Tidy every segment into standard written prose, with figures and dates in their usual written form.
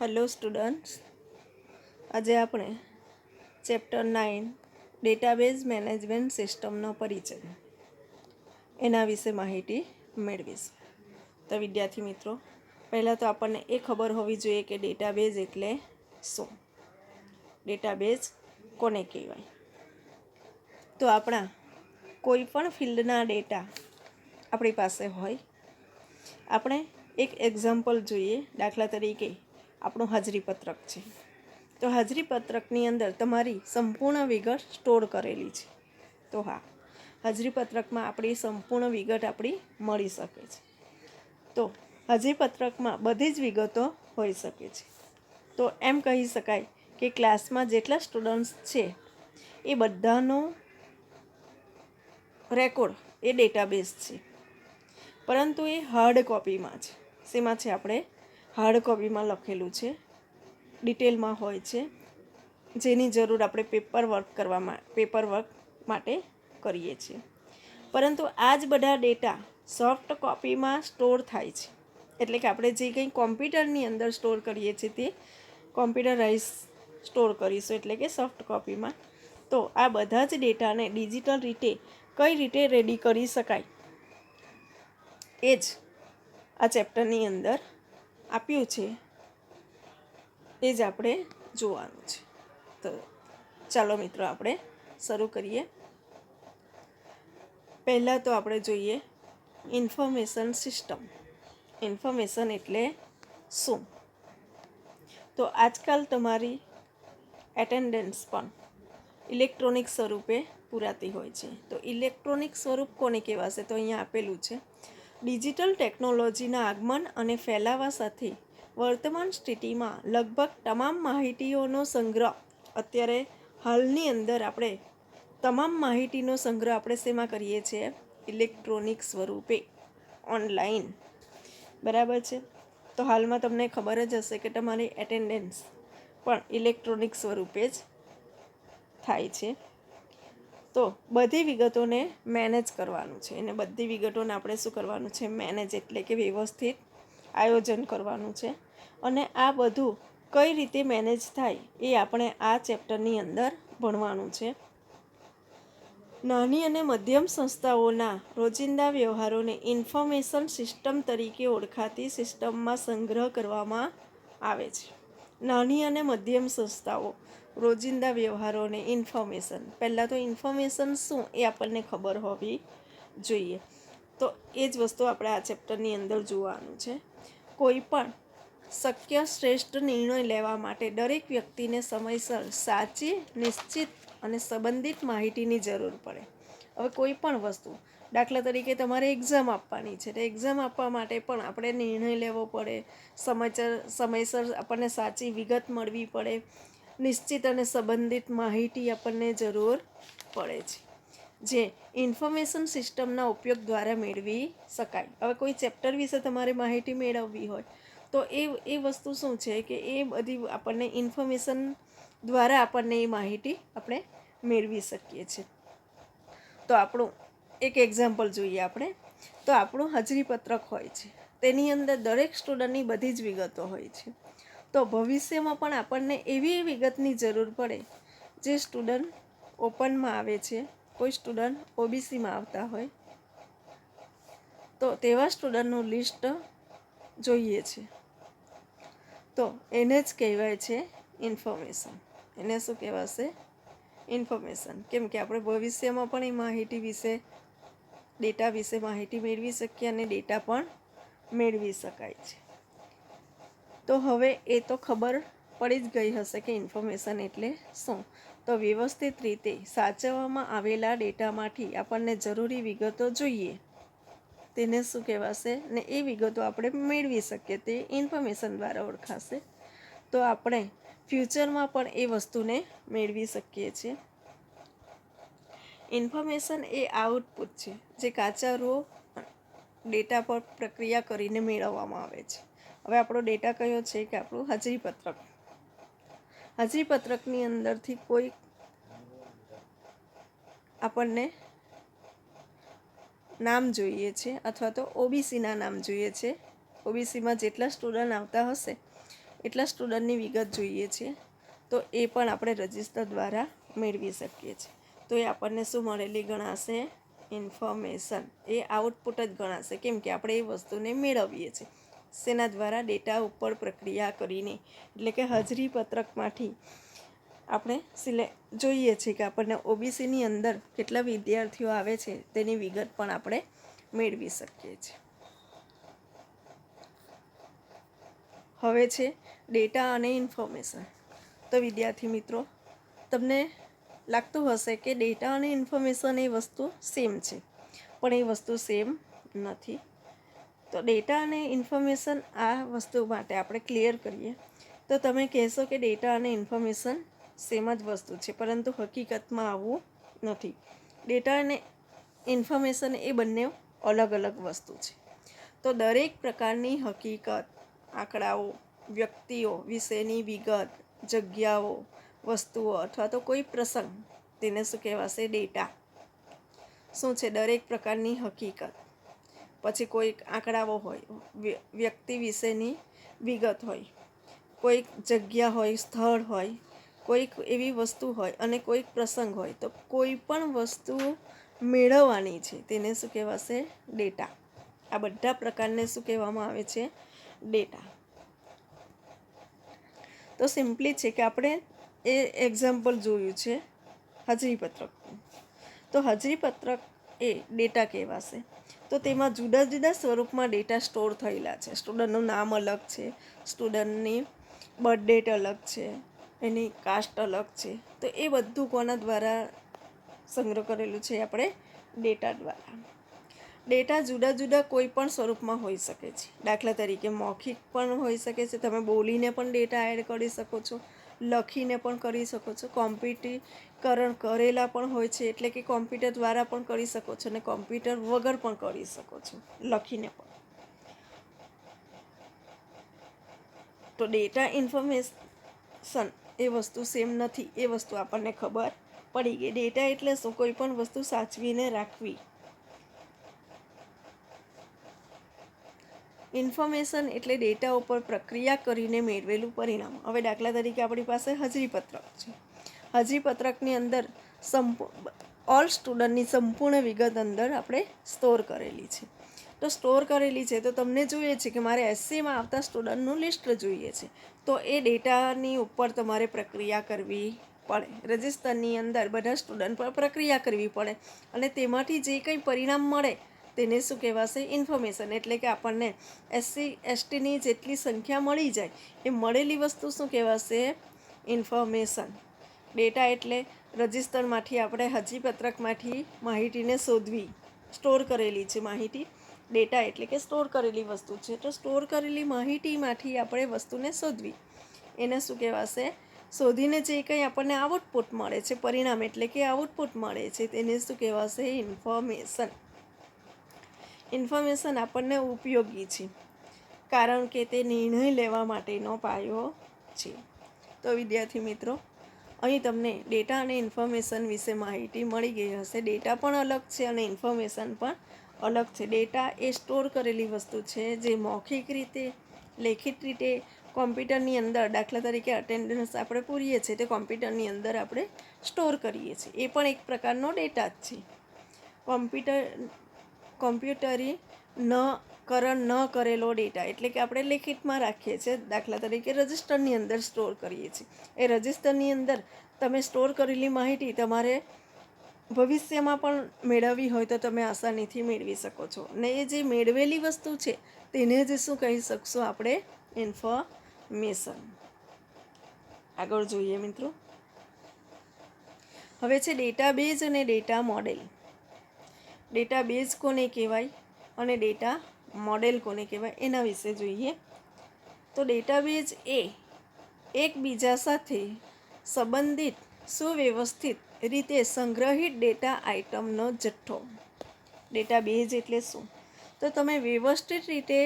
Hello students, આજે આપણે chapter 9 database management સિસ્ટમનો પરિચય એના વિશે માહિતી મેળવીશું. તો વિદ્યાર્થી મિત્રો, પહેલાં તો આપણને એ ખબર હોવી જોઈએ કે ડેટાબેઝ એટલે શું, ડેટાબેઝ કોને કહેવાય. તો આપણા કોઈ પણ ફિલ્ડના ડેટા આપણી પાસે હોય. આપણે એક એક્ઝામ્પલ જોઈએ. દાખલા તરીકે આપણું હાજરીપત્રક છે. તો હાજરીપત્રકની અંદર તમારી સંપૂર્ણ વિગત સ્ટોર કરેલી છે. તો હા, હાજરીપત્રકમાં આપણી સંપૂર્ણ વિગત આપણી મળી શકે છે. તો હાજરીપત્રકમાં બધી જ વિગતો હોઈ શકે છે. તો એમ કહી શકાય કે ક્લાસમાં જેટલા સ્ટુડન્ટ્સ છે એ બધાનો રેકોર્ડ એ ડેટાબેઝ છે, પરંતુ એ હાર્ડ કોપીમાં છે. શેમાં છે? આપણે હાર્ડ કોપીમાં લખેલું છે, ડિટેલમાં હોય છે, જેની જરૂર આપણે પેપર વર્ક માટે કરીએ છીએ. પરંતુ આ જ બધા ડેટા સોફ્ટ કોપીમાં સ્ટોર થાય છે. એટલે કે આપણે જે કંઈ કોમ્પ્યુટરની અંદર સ્ટોર કરીએ છીએ તે કોમ્પ્યુટરાઇઝ સ્ટોર કરીશું, એટલે કે સોફ્ટ કોપીમાં. તો આ બધા જ ડેટાને ડિજિટલ રીતે કઈ રીતે રેડી કરી શકાય એ જ આ ચેપ્ટરની અંદર આપ્યું છે, એ જ આપણે જોવાનું છે. તો ચાલો મિત્રો, આપણે શરૂ કરીએ. પહેલાં તો આપણે જોઈએ ઇન્ફોર્મેશન સિસ્ટમ. ઇન્ફોર્મેશન એટલે શું? તો આજકાલ તમારી એટેન્ડન્સ પણ ઇલેક્ટ્રોનિક સ્વરૂપે પૂરાતી હોય છે. તો ઇલેક્ટ્રોનિક સ્વરૂપ કોને કહેવાશે? તો અહીંયા આપેલું છે. ડિજિટલ ટેકનોલોજીના આગમન અને ફેલાવા સાથે વર્તમાન સ્થિતિમાં લગભગ તમામ માહિતીઓનો સંગ્રહ, અત્યારે હાલની અંદર આપણે તમામ માહિતીનો સંગ્રહ આપણે શેમાં કરીએ છીએ? ઇલેક્ટ્રોનિક સ્વરૂપે, ઓનલાઈન. બરાબર છે. તો હાલમાં તમને ખબર જ હશે કે તમારી એટેન્ડન્સ પણ ઇલેક્ટ્રોનિક સ્વરૂપે જ થાય છે. તો બધી વિગતોને મેનેજ કરવાનું છે, અને બધી વિગતોને આપણે શું કરવાનું છે? મેનેજ, એટલે કે વ્યવસ્થિત આયોજન કરવાનું છે. અને આ બધું કઈ રીતે મેનેજ થાય એ આપણે આ ચેપ્ટરની અંદર ભણવાનું છે. નાની અને મધ્યમ સંસ્થાઓના રોજિંદા વ્યવહારોને ઇન્ફોર્મેશન સિસ્ટમ તરીકે ઓળખાતી સિસ્ટમમાં સંગ્રહ કરવામાં આવે છે. નાની અને મધ્યમ સંસ્થાઓ રોજિંદા વ્યવહારોને ઇન્ફોર્મેશન, પહેલાં તો ઇન્ફોર્મેશન શું એ આપણને ખબર હોવી જોઈએ. તો એ જ વસ્તુ આપણે આ ચેપ્ટરની અંદર જોવાનું છે. કોઈ પણ શક્ય શ્રેષ્ઠ નિર્ણય લેવા માટે દરેક વ્યક્તિને સમયસર સાચી, નિશ્ચિત અને સંબંધિત માહિતીની જરૂર પડે. હવે કોઈ પણ વસ્તુ, દાખલા તરીકે તમારે એક્ઝામ આપવાની છે, તો એક્ઝામ આપવા માટે પણ આપણે નિર્ણય લેવો પડે, સમયસર આપણને સાચી વિગત મળવી પડે, નિશ્ચિત અને સંબંધિત માહિતી આપણને જરૂર પડે છે, જે ઇન્ફોર્મેશન સિસ્ટમના ઉપયોગ દ્વારા મેળવી શકાય. હવે કોઈ ચેપ્ટર વિશે તમારે માહિતી મેળવવી હોય તો એ વસ્તુ શું છે કે એ બધી આપણને ઇન્ફોર્મેશન દ્વારા આપણને એ માહિતી આપણે મેળવી શકીએ છીએ. તો આપણું એક એક્ઝામ્પલ જોઈએ આપણે. તો આપણું હાજરીપત્રક હોય છે, તેની અંદર દરેક સ્ટુડન્ટની બધી જ વિગતો હોય છે. તો ભવિષ્યમાં પણ આપણને એવી વિગતની જરૂર પડે જે સ્ટુડન્ટ ઓપનમાં આવે છે, કોઈ સ્ટુડન્ટ ઓબીસીમાં આવતા હોય, તો તેવા સ્ટુડન્ટનું લિસ્ટ જોઈએ છે. તો એને જ કહેવાય છે ઇન્ફોર્મેશન. એને શું કહેવાશે? ઇન્ફોર્મેશન. કેમ કે આપણે ભવિષ્યમાં પણ એ માહિતી વિશે, ડેટા વિશે માહિતી મેળવી શકીએ, અને ડેટા પણ મેળવી શકાય છે. તો હવે એ તો ખબર પડી જ ગઈ હશે કે ઇન્ફોર્મેશન એટલે શું. તો વ્યવસ્થિત રીતે સાચવવામાં આવેલા ડેટામાંથી આપણને જરૂરી વિગતો જોઈએ, તેને શું કહેવાશે? ને એ વિગતો આપણે મેળવી શકીએ, તે ઇન્ફોર્મેશન દ્વારા ઓળખાશે. તો આપણે ફ્યુચરમાં પણ એ વસ્તુને મેળવી શકીએ છીએ. ઇન્ફોર્મેશન એ આઉટપુટ છે જે કાચા રો ડેટા પર પ્રક્રિયા કરીને મેળવવામાં આવે છે. હવે આપણો ડેટા કયો છે કે આપણું હાજરીપત્રક. હાજરીપત્રકની અંદરથી કોઈ આપણને નામ જોઈએ છે, અથવા તો ઓબીસીના નામ જોઈએ છે. ઓબીસીમાં જેટલા સ્ટુડન્ટ આવતા હશે એટલા સ્ટુડન્ટની વિગત જોઈએ છે, તો એ પણ આપણે રજિસ્ટર દ્વારા મેળવી શકીએ છીએ. તો એ આપણને શું મળેલી ગણાશે? ઇન્ફોર્મેશન. એ આઉટપુટ જ ગણાશે, કેમ કે આપણે એ વસ્તુને મેળવીએ છીએ શેના દ્વારા? ડેટા ઉપર પ્રક્રિયા કરીને. એટલે કે હાજરી પત્રકમાંથી આપણે જોઈએ છીએ કે આપણને ઓબીસીની અંદર કેટલા વિદ્યાર્થીઓ આવે છે તેની વિગત પણ આપણે મેળવી શકીએ છીએ. હવે છે ડેટા અને ઇન્ફોર્મેશન. તો વિદ્યાર્થી મિત્રો, તમને લાગતું હશે કે ડેટા અને ઇન્ફોર્મેશન એ વસ્તુ સેમ છે, પણ એ વસ્તુ સેમ નથી. તો ડેટા અને ઇન્ફોર્મેશન આ વસ્તુ માટે આપણે ક્લિયર કરીએ તો તમે કહેશો કે ડેટા અને ઇન્ફોર્મેશન સેમ જ વસ્તુ છે, પરંતુ હકીકતમાં આવું નથી. ડેટા અને ઇન્ફોર્મેશન એ બંને અલગ અલગ વસ્તુ છે. તો દરેક પ્રકારની હકીકત, આંકડાઓ, વ્યક્તિઓ વિશેની વિગત, જગ્યાઓ, વસ્તુઓ અથવા તો કોઈ પ્રસંગ, તેને શું કહેવાશે? ડેટા. શું છે? દરેક પ્રકારની હકીકત, પછી કોઈક આંકડાઓ હોય, વ્યક્તિ વિશેની વિગત હોય, કોઈક જગ્યા હોય, સ્થળ હોય, કોઈક એવી વસ્તુ હોય અને કોઈક પ્રસંગ હોય. તો કોઈ પણ વસ્તુ મેળવવાની છે તેને શું કહેવાશે? ડેટા. આ બધા પ્રકારને શું કહેવામાં આવે છે? ડેટા. તો સિમ્પલી છે કે આપણે એ એક્ઝામ્પલ જોયું છે હાજરીપત્રકનું. તો હાજરીપત્રક એ ડેટા કહેવાશે. તો તેમાં જુદા જુદા સ્વરૂપમાં ડેટા સ્ટોર થયેલા છે. સ્ટુડન્ટનું નામ અલગ છે, સ્ટુડન્ટની બર્થ ડેટ અલગ છે, એની કાસ્ટ અલગ છે. તો એ બધું કોના દ્વારા સંગ્રહ કરેલું છે? આપણે ડેટા દ્વારા. ડેટા જુદા જુદા કોઈ પણ સ્વરૂપમાં હોઈ શકે છે. દાખલા તરીકે મૌખિક પણ હોઈ શકે છે, તમે બોલીને પણ ડેટા એડ કરી શકો છો, લખીને પણ કરી શકો છો, કોમ્પ્યુટરીકરણ કરેલા પણ હોય છે, એટલે કે કોમ્પ્યુટર દ્વારા પણ કરી શકો છો અને કોમ્પ્યુટર વગર પણ કરી શકો છો, લખીને પણ. તો ડેટા ઇન્ફોર્મેશન એ વસ્તુ સેમ નથી, એ વસ્તુ આપણને ખબર પડી ગઈ. ડેટા એટલે શું? કોઈ પણ વસ્તુ સાચવીને રાખવી. ઇન્ફોર્મેશન એટલે ડેટા ઉપર પ્રક્રિયા કરીને મેળવેલું પરિણામ. હવે દાખલા તરીકે આપણી પાસે હાજરીપત્રક છે. હાજરીપત્રકની અંદર ઓલ સ્ટુડન્ટની સંપૂર્ણ વિગત અંદર આપણે સ્ટોર કરેલી છે. તો સ્ટોર કરેલી છે તો તમને જોઈએ છે કે મારે એસસીમાં આવતા સ્ટુડન્ટનું લિસ્ટ જોઈએ છે. તો એ ડેટાની ઉપર તમારે પ્રક્રિયા કરવી પડે. રજિસ્ટરની અંદર બધા સ્ટુડન્ટ પર પ્રક્રિયા કરવી પડે અને તેમાંથી જે કંઈ પરિણામ મળે તેને શું કહેવાશે? ઇન્ફોર્મેશન. એટલે કે આપણને એસસી એસટીની જેટલી સંખ્યા મળી જાય એ મળેલી વસ્તુ શું કહેવાશે? ઇન્ફોર્મેશન. ડેટા એટલે રજિસ્ટરમાંથી આપણે હાજરીપત્રકમાંથી માહિતીને શોધવી, સ્ટોર કરેલી છે માહિતી. ડેટા એટલે કે સ્ટોર કરેલી વસ્તુ છે. તો સ્ટોર કરેલી માહિતીમાંથી આપણે વસ્તુને શોધવી, એને શું કહેવાશે? શોધીને જે કંઈ આપણને આઉટપુટ મળે છે, પરિણામ એટલે કે આઉટપુટ મળે છે, તેને શું કહેવાશે? ઇન્ફોર્મેશન. ઇન્ફોર્મેશન આપણને ઉપયોગી છે કારણ કે તે નિર્ણય લેવા માટેનો પાયો છે. તો વિદ્યાર્થી મિત્રો, અહીં તમને ડેટા અને ઇન્ફોર્મેશન વિશે માહિતી મળી ગઈ હશે. ડેટા પણ અલગ છે અને ઇન્ફોર્મેશન પણ અલગ છે. ડેટા એ સ્ટોર કરેલી વસ્તુ છે જે મૌખિક રીતે, લેખિત રીતે કોમ્પ્યુટરની અંદર, દાખલા તરીકે અટેન્ડન્સ આપણે પૂરીએ છીએ તે કોમ્પ્યુટરની અંદર આપણે સ્ટોર કરીએ છીએ. એ પણ એક પ્રકારનો ડેટા જ છે. કોમ્પ્યુટરીકરણ ન કરેલો ડેટા એટલે કે આપણે લેખિતમાં રાખીએ છીએ, દાખલા તરીકે રજિસ્ટરની અંદર સ્ટોર કરીએ છીએ. એ રજિસ્ટરની અંદર તમે સ્ટોર કરેલી માહિતી તમારે ભવિષ્યમાં પણ મેળવવી હોય તો તમે આસાનીથી મેળવી શકો છો. ને એ જે મેળવેલી વસ્તુ છે તેને જ શું કહી શકશો? આપણે ઇન્ફોર્મેશન. આગળ જોઈએ મિત્રો. હવે છે ડેટાબેઝ અને ડેટા મોડેલ. ડેટાબેઝ કોને કહેવાય અને ડેટા મોડેલ કોને કહેવાય એના વિશે જોઈએ. તો ડેટાબેઝ એ એકબીજા સાથે સંબંધિત, સુવ્યવસ્થિત રીતે સંગ્રહિત ડેટા આઇટમનો જથ્થો. ડેટાબેઝ એટલે શું? તો તમે વ્યવસ્થિત રીતે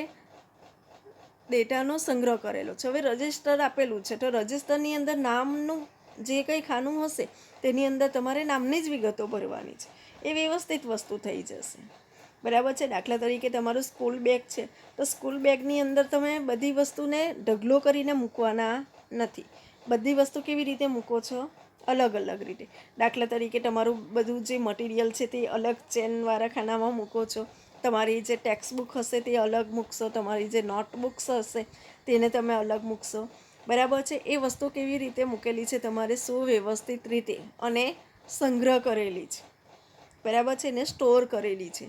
ડેટાનો સંગ્રહ કરેલો છે. હવે રજિસ્ટર આપેલું છે તો રજિસ્ટરની અંદર નામનું જે કંઈ ખાનું હશે તેની અંદર તમારે નામની જ વિગતો ભરવાની છે. એ વ્યવસ્થિત વસ્તુ થઈ જશે. બરાબર છે. દાખલા તરીકે તમારું સ્કૂલ બેગ છે, તો સ્કૂલ બેગની અંદર તમે બધી વસ્તુને ઢગલો કરીને મૂકવાના નથી. બધી વસ્તુ કેવી રીતે મૂકો છો? અલગ અલગ રીતે. દાખલા તરીકે તમારું બધું જે મટીરિયલ છે તે અલગ ચેનવાળા ખાનામાં મૂકો છો. તમારી જે ટેક્સ્ટ બુક હશે તે અલગ મૂકશો, તમારી જે નોટબુક્સ હશે તેને તમે અલગ મૂકશો. બરાબર છે. એ વસ્તુ કેવી રીતે મૂકેલી છે? તમારે સુવ્યવસ્થિત રીતે અને સંગ્રહ કરેલી છે. બરાબર છે ને, સ્ટોર કરેલી છે,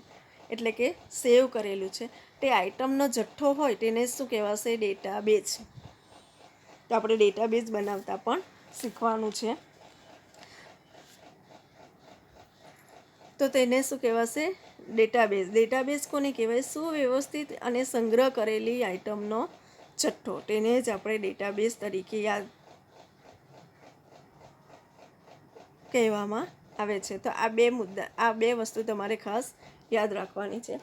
એટલે કે સેવ કરેલું છે. તે આઇટમનો જથ્થો હોય તેને શું કહેવાશે? ડેટાબેઝ. તો આપણે ડેટાબેઝ બનાવતા પણ શીખવાનું છે. તો તેને શું કહેવાશે? ડેટાબેઝ. ડેટાબેઝ કોને કહેવાય? સુવ્યવસ્થિત અને સંગ્રહ કરેલી આઇટમનો જથ્થો. તેને જ આપણે ડેટાબેઝ તરીકે યાદ કહેવામાં આવે છે. તો આ બે વસ્તુ તમારે ખાસ યાદ રાખવાની છે.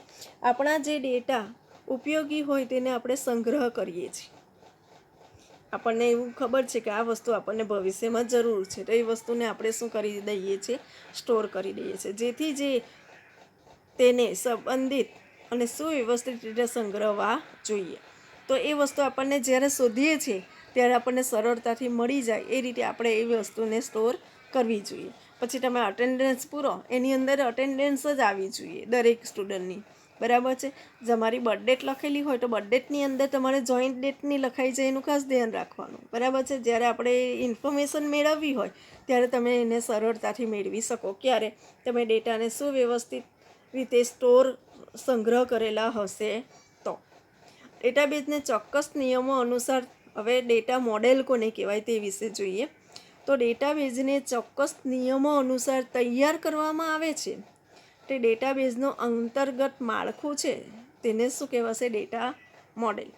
આપણા જે ડેટા ઉપયોગી હોય તેને આપણે સંગ્રહ કરીએ છીએ. આપણને એવું ખબર છે કે આ વસ્તુ આપણને ભવિષ્યમાં જરૂર છે, તો એ વસ્તુને આપણે શું કરી દઈએ છીએ? સ્ટોર કરી દઈએ છીએ, જેથી જે તેને સંબંધિત અને સુવ્યવસ્થિત રીતે સંગ્રહવા જોઈએ. તો એ વસ્તુ આપણને જ્યારે શોધીએ છીએ ત્યારે આપણને સરળતાથી મળી જાય એ રીતે આપણે એ વસ્તુને સ્ટોર કરવી જોઈએ. પછી તમે અટેન્ડન્સ પૂરો, એની અંદર અટેન્ડન્સ જ આવવી જોઈએ દરેક સ્ટુડન્ટની. બરાબર છે. તમારી બર્થ ડેટ લખેલી હોય તો બર્થ ડેટની અંદર તમારે જોઈન્ટ ડેટની લખાઈ જાય એનું ખાસ ધ્યાન રાખવાનું. બરાબર છે. જ્યારે આપણે ઇન્ફોર્મેશન મેળવવી હોય ત્યારે તમે એને સરળતાથી મેળવી શકો. ક્યારે? તમે ડેટાને સુવ્યવસ્થિત રીતે સંગ્રહ કરેલા હશે તો. ડેટાબેઝને ચોક્કસ નિયમો અનુસાર, હવે ડેટા મોડેલ કોને કહેવાય તે વિશે જોઈએ. તો ડેટાબેઝને ચોક્કસ નિયમો અનુસાર તૈયાર કરવામાં આવે છે. તે ડેટાબેઝનો અંતર્ગત માળખું છે તેને શું કહેવાશે? Data model.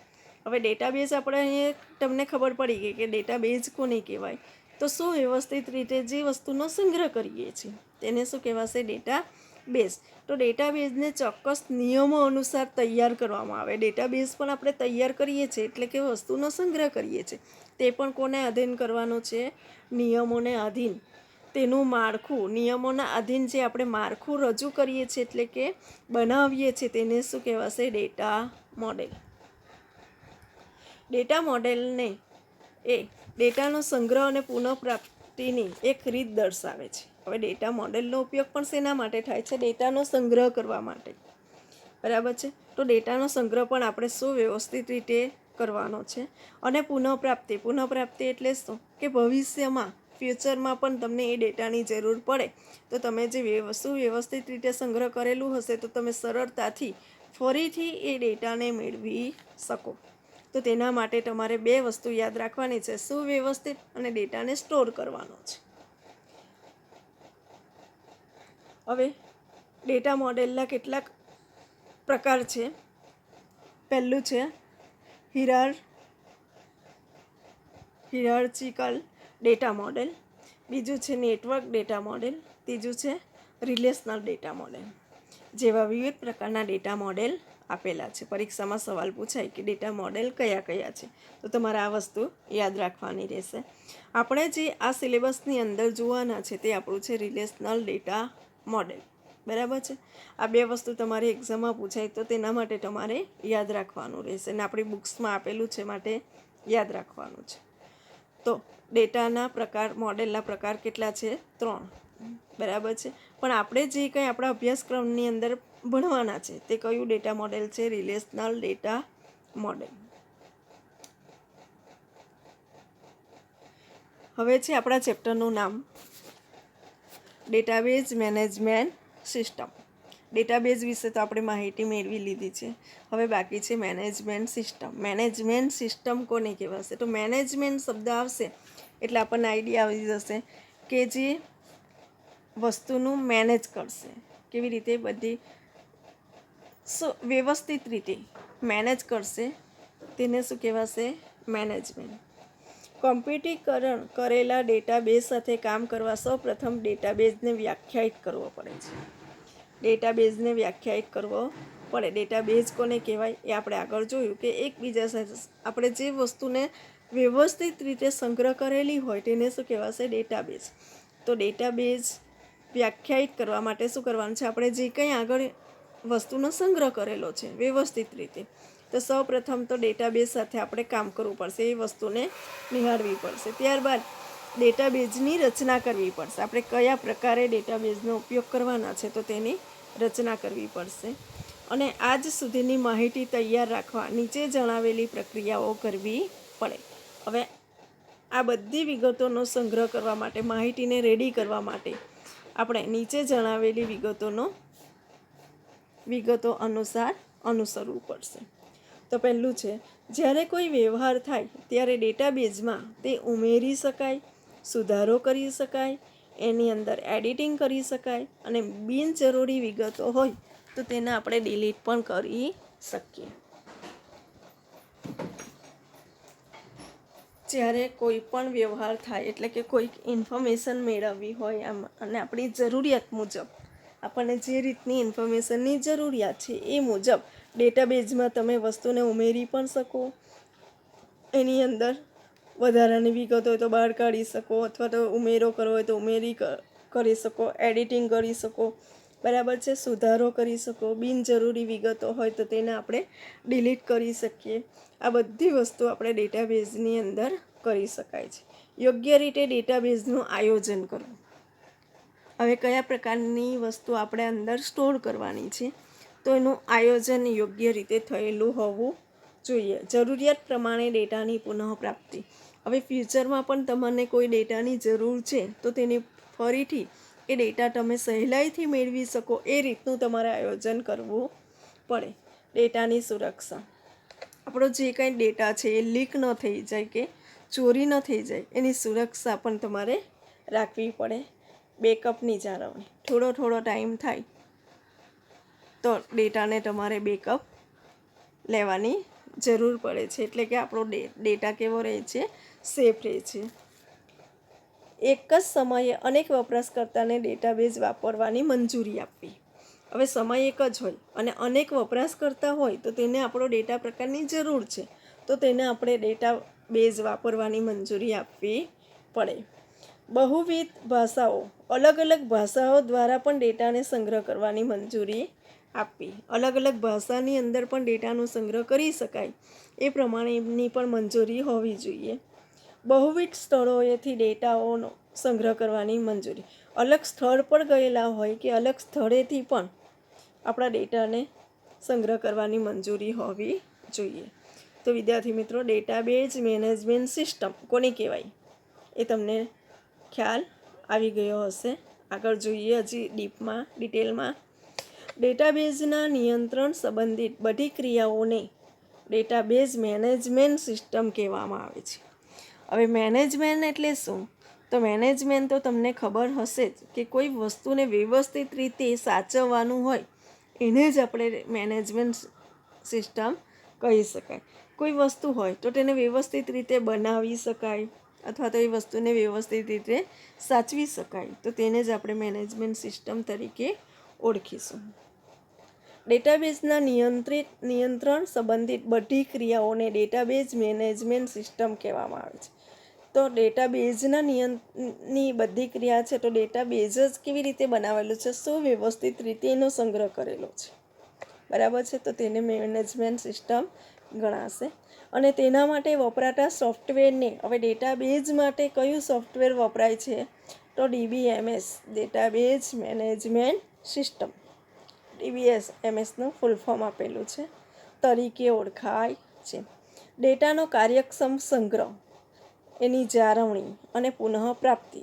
હવે ડેટાબેઝ આપણે અહીંયા તમને ખબર પડી ગઈ કે ડેટાબેઝ કોને કહેવાય. તો સુવ્યવસ્થિત રીતે જે વસ્તુનો સંગ્રહ કરીએ છીએ તેને શું કહેવાશે? ડેટાબેઝ. તો ડેટાબેઝને ચોક્કસ નિયમો અનુસાર તૈયાર કરવામાં આવે. ડેટાબેઝ પણ આપણે તૈયાર કરીએ છીએ એટલે કે વસ્તુનો સંગ્રહ કરીએ છીએ, તે પણ કોને આધીન કરવાનો છે? નિયમોને આધીન. તેનું માળખું, નિયમોના આધીન જે આપણે માળખું રજૂ કરીએ છીએ એટલે કે બનાવીએ છીએ તેને શું કહેવાશે? Data model. ડેટા મોડેલને એ ડેટાનો સંગ્રહ અને પુનઃપ્રાપ્તિની એક રીત દર્શાવે છે. હવે ડેટા મોડેલનો ઉપયોગ પણ શેના માટે થાય છે? ડેટાનો સંગ્રહ કરવા માટે. બરાબર છે. તો ડેટાનો સંગ્રહ પણ આપણે સુવ્યવસ્થિત રીતે કરવાનો છે. અને પુનઃપ્રાપ્તિ એટલે શું? કે ભવિષ્યમાં, ફ્યુચરમાં પણ તમને એ ડેટાની જરૂર પડે તો તમે જે સુવ્યવસ્થિત રીતે સંગ્રહ કરેલું હશે તો તમે સરળતાથી ફરીથી એ ડેટાને મેળવી શકો. તો તેના માટે તમારે બે વસ્તુ યાદ રાખવાની છે: સુવ્યવસ્થિત અને ડેટાને સ્ટોર કરવાનો છે. હવે ડેટા મોડેલના કેટલાક પ્રકાર છે. પહેલું છે હિરાર્ચિકલ ડેટા મોડેલ. બીજું છે નેટવર્ક ડેટા મોડેલ. ત્રીજું છે રિલેશનલ ડેટા મોડેલ. જેવા વિવિધ પ્રકારના ડેટા મોડેલ આપેલા છે. પરીક્ષામાં સવાલ પૂછાય કે ડેટા મોડેલ કયા કયા છે, તો તમારે આ વસ્તુ યાદ રાખવાની રહેશે. આપણે જે આ સિલેબસની અંદર જોવાના છે તે આપણું છે રિલેશનલ ડેટા મોડેલ. બરાબર છે. આ બે વસ્તુ તમારી એક્ઝામમાં પૂછાય તો તેના માટે તમારે યાદ રાખવાનું રહેશે અને આપણી બુક્સમાં આપેલું છે માટે યાદ રાખવાનું છે. તો ડેટાના પ્રકાર, મોડેલના પ્રકાર કેટલા છે? 3. બરાબર છે. પણ આપણે જે કંઈ આપણા અભ્યાસક્રમની અંદર ભણવાના છે તે કયું ડેટા મોડેલ છે? Relational data model. હવે છે આપણા ચેપ્ટરનું નામ ડેટાબેઝ મેનેજમેન્ટ સિસ્ટમ. ડેટાબેઝ વિશે તો આપણે માહિતી મેળવી લીધી છે. હવે બાકી છે મેનેજમેન્ટ સિસ્ટમ. મેનેજમેન્ટ સિસ્ટમ કોને કહેવાશે? તો મેનેજમેન્ટ શબ્દ આવશે એટલે આપણને આઈડિયા આવી જશે કે જે વસ્તુનું મેનેજ કરશે. કેવી રીતે? બધી વ્યવસ્થિત રીતે મેનેજ કરશે તેને શું કહેવાશે? મેનેજમેન્ટ. કોમ્પ્યુટરીકરણ કરેલા ડેટાબેઝ સાથે કામ કરવા સૌપ્રથમ ડેટાબેઝને વ્યાખ્યાયિત કરવો પડે છે. ડેટાબેઝને વ્યાખ્યાયિત કરવો પડે. ડેટાબેઝ કોને કહેવાય એ આપણે આગળ જોયું કે એકબીજા સાથે આપણે જે વસ્તુને વ્યવસ્થિત રીતે સંગ્રહ કરેલી હોય તેને શું કહેવાશે? ડેટાબેઝ. તો ડેટાબેઝ વ્યાખ્યાયિત કરવા માટે શું કરવાનું છે? આપણે જે કંઈ આગળ વસ્તુનો સંગ્રહ કરેલો છે વ્યવસ્થિત રીતે. તો સૌપ્રથમ તો ડેટાબેઝ સાથે આપણે કામ કરવું પડશે, એ વસ્તુને નિહાળવી પડશે. ત્યારબાદ ડેટાબેઝની રચના કરવી પડશે. આપણે કયા પ્રકારે ડેટાબેઝનો ઉપયોગ કરવાના છે તો તેની રચના કરવી પડશે. અને આજ સુધીની માહિતી તૈયાર રાખવા નીચે જણાવેલી પ્રક્રિયાઓ કરવી પડે. હવે આ બધી વિગતોનો સંગ્રહ કરવા માટે, માહિતીને રેડી કરવા માટે આપણે નીચે જણાવેલી વિગતો અનુસાર અનુસરવું પડશે. તો પહેલું છે, જ્યારે કોઈ વ્યવહાર થાય ત્યારે ડેટાબેઝમાં તે ઉમેરી શકાય, સુધારો કરી શકાય, એની અંદર એડિટિંગ કરી શકાય, અને બિનજરૂરી વિગતો હોય તો તેને આપણે ડિલીટ પણ કરી શકીએ. જ્યારે કોઈ પણ વ્યવહાર થાય એટલે કે કોઈક ઇન્ફોર્મેશન મેળવવી હોય આમ, અને આપણી જરૂરિયાત મુજબ આપણને જે રીતની ઇન્ફોર્મેશનની જરૂરિયાત છે એ મુજબ ડેટાબેઝમાં તમે વસ્તુને ઉમેરી પણ શકો, એની અંદર વધારાની વિગતો હોય તો બહાર કાઢી શકો, અથવા તો ઉમેરો કરવો હોય તો ઉમેરી કરી શકો, એડિટિંગ કરી શકો, બરાબર છે, સુધારો કરી શકો, બિનજરૂરી વિગતો હોય તો તેને આપણે ડિલીટ કરી શકીએ. આ બધી વસ્તુ આપણે ડેટાબેઝની અંદર કરી શકાય છે. યોગ્ય રીતે ડેટાબેઝનું આયોજન કરવું. હવે કયા પ્રકારની વસ્તુ આપણે અંદર સ્ટોર કરવાની છે તો એનું આયોજન યોગ્ય રીતે થયેલું હોવું જોઈએ. જરૂરિયાત પ્રમાણે ડેટાની પુનઃપ્રાપ્તિ. હવે ફ્યુચરમાં પણ તમને કોઈ ડેટાની જરૂર છે તો તેની ફરીથી એ ડેટા તમે સહેલાઈથી મેળવી શકો એ રીતનું તમારે આયોજન કરવું પડે. ડેટાની સુરક્ષા. આપણો જે કંઈ ડેટા છે એ લીક ન થઈ જાય કે ચોરી ન થઈ જાય એની સુરક્ષા પણ તમારે રાખવી પડે. બેકઅપની જાળવણી. થોડો ટાઈમ થાય તો ડેટાને તમારે બેકઅપ લેવાની જરૂર પડે છે, એટલે કે આપણો ડેટા કેવો રહે છે, સેફ રહે છે. એક જ સમયે અનેક વપરાશકર્તાને ડેટાબેઝ વાપરવાની મંજૂરી આપવી. હવે સમય એક જ હોય અને અનેક વપરાશકર્તા હોય તો તેને આપણો ડેટા પ્રકારની જરૂર છે તો તેને આપણે ડેટાબેઝ વાપરવાની મંજૂરી આપવી પડે. બહુવિધ ભાષાઓ. અલગ અલગ ભાષાઓ દ્વારા પણ ડેટાને સંગ્રહ કરવાની મંજૂરી આપવી. અલગ અલગ ભાષાની અંદર પણ ડેટાનો સંગ્રહ કરી શકાય એ પ્રમાણેની પણ મંજૂરી હોવી જોઈએ. બહુવિધ સ્થળોએથી ડેટાઓનો સંગ્રહ કરવાની મંજૂરી. અલગ સ્થળ પર ગયેલા હોય કે અલગ સ્થળેથી પણ આપણા ડેટાને સંગ્રહ કરવાની મંજૂરી હોવી જોઈએ. તો વિદ્યાર્થી મિત્રો, ડેટાબેઝ મેનેજમેન્ટ સિસ્ટમ કોને કહેવાય એ તમને ખ્યાલ આવી ગયો હશે. આગળ જોઈએ હજી ડિટેલમાં. ડેટાબેઝના નિયંત્રણ સંબંધિત બધી ક્રિયાઓને ડેટાબેઝ મેનેજમેન્ટ સિસ્ટમ કહેવામાં આવે છે. હવે મેનેજમેન્ટ એટલે શું? તો મેનેજમેન્ટ તો તમને ખબર હશે જ કે કોઈ વસ્તુને વ્યવસ્થિત રીતે સાચવવાનું હોય એને જ આપણે મેનેજમેન્ટ સિસ્ટમ કહી શકાય. કોઈ વસ્તુ હોય તો તેને વ્યવસ્થિત રીતે બનાવી શકાય અથવા તો એ વસ્તુને વ્યવસ્થિત રીતે સાચવી શકાય તો તેને જ આપણે મેનેજમેન્ટ સિસ્ટમ તરીકે ઓળખીશું. ડેટાબેઝના નિયંત્રણ સંબંધિત બધી ક્રિયાઓને ડેટાબેઝ મેનેજમેન્ટ સિસ્ટમ કહેવામાં આવે છે. તો ડેટાબેઝના ની બધી ક્રિયા છે તો ડેટાબેઝ જ કેવી રીતે બનાવેલું છે, સુવ્યવસ્થિત રીતે એનો સંગ્રહ કરેલો છે, બરાબર છે, તો તેને મેનેજમેન્ટ સિસ્ટમ ગણાશે. અને તેના માટે વપરાતા સોફ્ટવેરને, હવે ડેટાબેઝ માટે કયું સોફ્ટવેર વપરાય છે તો DBMS, ડેટાબેઝ મેનેજમેન્ટ સિસ્ટમ, DBMSનું ફૂલ ફોર્મ આપેલું છે, તરીકે ઓળખાય છે. ડેટાનો કાર્યક્ષમ સંગ્રહ, એની જાળવણી અને પુનઃપ્રાપ્તિ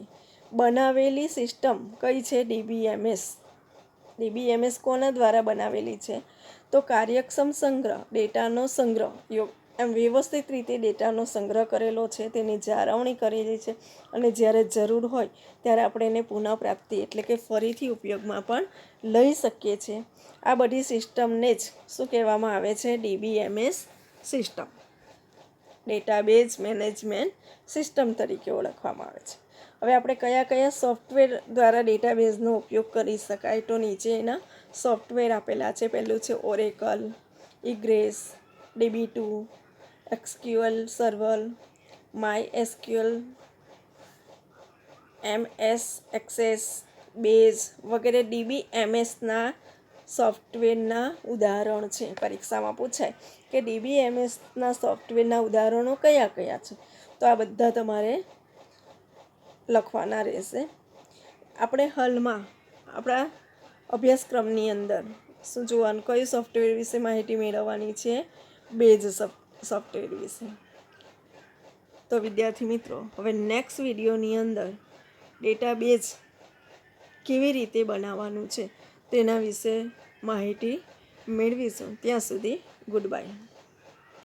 બનાવેલી સિસ્ટમ કઈ છે? DBMS. DBMS કોના દ્વારા બનાવેલી છે તો કાર્યક્ષમ સંગ્રહ, ડેટાનો સંગ્રહ વ્યવસ્થિત રીતે ડેટાનો સંગ્રહ કરેલો છે, તેની જાળવણી કરેલી છે અને જ્યારે જરૂર હોય ત્યારે આપણે એને પુનઃપ્રાપ્તિ એટલે કે ફરીથી ઉપયોગમાં પણ લઈ શકીએ છીએ. આ બધી સિસ્ટમને જ શું કહેવામાં આવે છે? DBMS system, database management system તરીકે ઓળખવામાં આવે છે. હવે આપણે કયા સોફ્ટવેર દ્વારા ડેટાબેઝનો ઉપયોગ કરી શકાય તો નીચે એના સોફ્ટવેર આપેલા છે. પહેલું છે Oracle, Ingres, DB2, SQL server, MySQL, MS access, base વગેરે DBMSના સોફ્ટવેરના ઉદાહરણ છે. પરીક્ષામાં પૂછાય કે DBMSના સોફ્ટવેરના ઉદાહરણો કયા કયા છે, તો આ બધા તમારે લખવાના રહેશે. આપણે હાલમાં આપણા અભ્યાસક્રમની અંદર શું જોવાનું, કયું સોફ્ટવેર વિશે માહિતી મેળવવાની છે? બેઝ સોફ્ટવેર વિશે. તો વિદ્યાર્થી મિત્રો, હવે નેક્સ્ટ વિડીયોની અંદર ડેટાબેઝ કેવી રીતે બનાવવાનું છે તેના વિશે માહિતી મેળવીશું. ત્યાં સુધી ગુડ બાય.